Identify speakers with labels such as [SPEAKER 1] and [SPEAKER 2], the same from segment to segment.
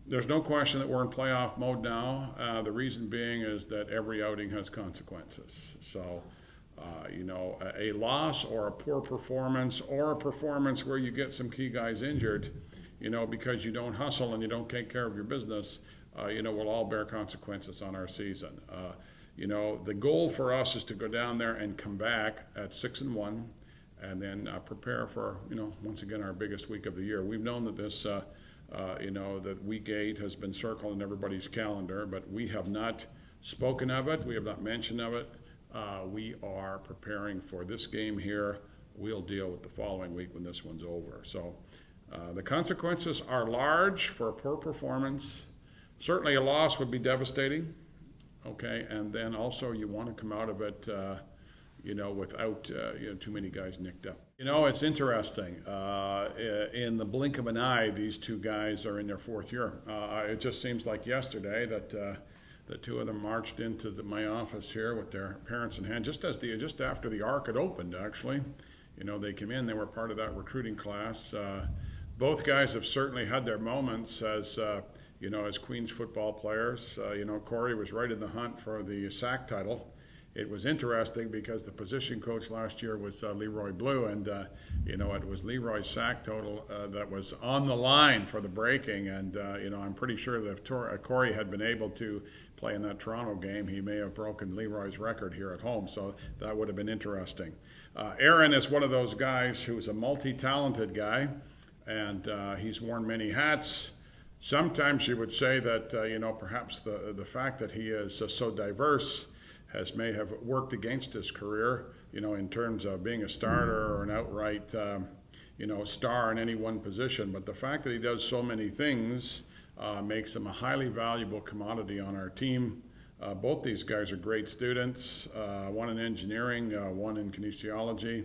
[SPEAKER 1] There's no question that we're in playoff mode now. The reason being is that every outing has consequences. So, a loss or a poor performance or a performance where you get some key guys injured, because you don't hustle and you don't take care of your business, will all bear consequences on our season. The goal for us is to go down there and come back at 6-1, and then prepare for, once again, our biggest week of the year. We've known that this, that week 8 has been circled in everybody's calendar, but we have not spoken of it. We have not mentioned of it. We are preparing for this game here. We'll deal with the following week when this one's over. So the consequences are large for a poor performance. Certainly a loss would be devastating. Okay, and then also you want to come out of it, without too many guys nicked up. It's interesting. In the blink of an eye, these two guys are in their 4th year. It just seems like yesterday that the two of them marched into my office here with their parents in hand, just after the arc had opened. Actually, they came in. They were part of that recruiting class. Both guys have certainly had their moments as Queens football players. Corey was right in the hunt for the sack title. It was interesting because the position coach last year was Leroy Blue, and it was Leroy's sack total that was on the line for the breaking. And I'm pretty sure that if Corey had been able to play in that Toronto game, he may have broken Leroy's record here at home. So that would have been interesting. Aaron is one of those guys who's a multi-talented guy, and he's worn many hats. Sometimes you would say that perhaps the fact that he is so diverse may have worked against his career, in terms of being a starter or an outright, star in any one position. But the fact that he does so many things makes him a highly valuable commodity on our team. Both these guys are great students, one in engineering, one in kinesiology.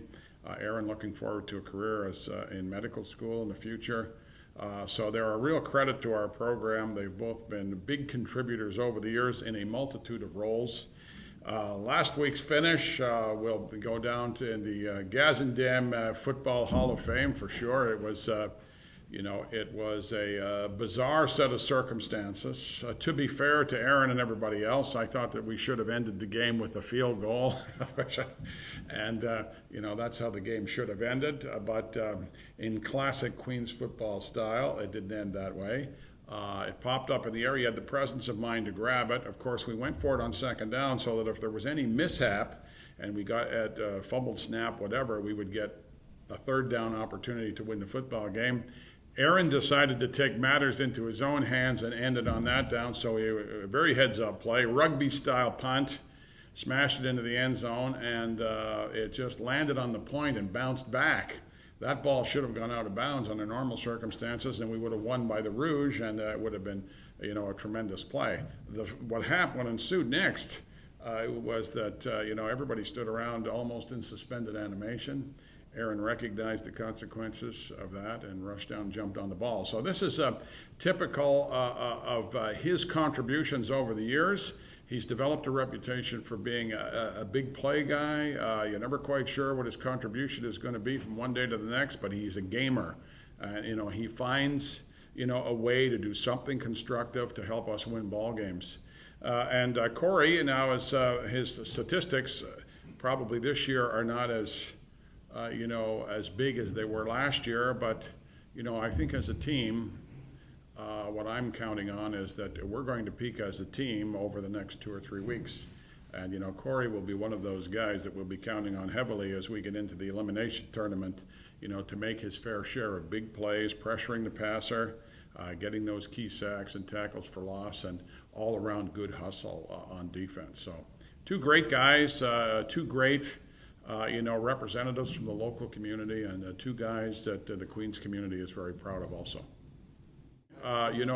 [SPEAKER 1] Aaron looking forward to a career in medical school in the future. So they're a real credit to our program. They've both been big contributors over the years in a multitude of roles. Last week's finish will go down to in the Gazendam Football Hall of Fame for sure. It was, it was a bizarre set of circumstances. To be fair to Aaron and everybody else, I thought that we should have ended the game with a field goal, and that's how the game should have ended. But in classic Queens football style, it didn't end that way. It popped up in the air. He had the presence of mind to grab it. Of course, we went for it on 2nd down so that if there was any mishap and we got at fumbled snap, whatever, we would get a 3rd down opportunity to win the football game. Aaron decided to take matters into his own hands and ended on that down. So a very heads-up play, rugby-style punt, smashed it into the end zone, and it just landed on the point and bounced back. That ball should have gone out of bounds under normal circumstances, and we would have won by the Rouge, and it would have been, a tremendous play. What ensued next was that, everybody stood around almost in suspended animation. Aaron recognized the consequences of that and rushed down and jumped on the ball. So this is typical of his contributions over the years. He's developed a reputation for being a big play guy. You're never quite sure what his contribution is going to be from one day to the next, but he's a gamer. He finds, a way to do something constructive to help us win ball games. And Corey, now his statistics probably this year are not as, as big as they were last year, but, I think as a team, what I'm counting on is that we're going to peak as a team over the next 2 or 3 weeks. And, Corey will be one of those guys that we'll be counting on heavily as we get into the elimination tournament, to make his fair share of big plays, pressuring the passer, getting those key sacks and tackles for loss, and all around good hustle on defense. So 2 great guys, 2 great, representatives from the local community, and 2 guys that the Queens community is very proud of also.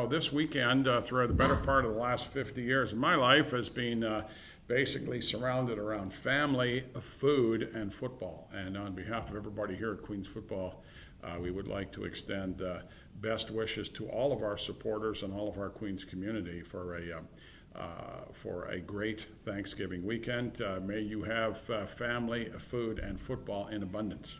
[SPEAKER 1] This weekend, throughout the better part of the last 50 years of my life, has been basically surrounded around family, food, and football. And on behalf of everybody here at Queens Football, we would like to extend best wishes to all of our supporters and all of our Queens community for a great Thanksgiving weekend. May you have family, food, and football in abundance.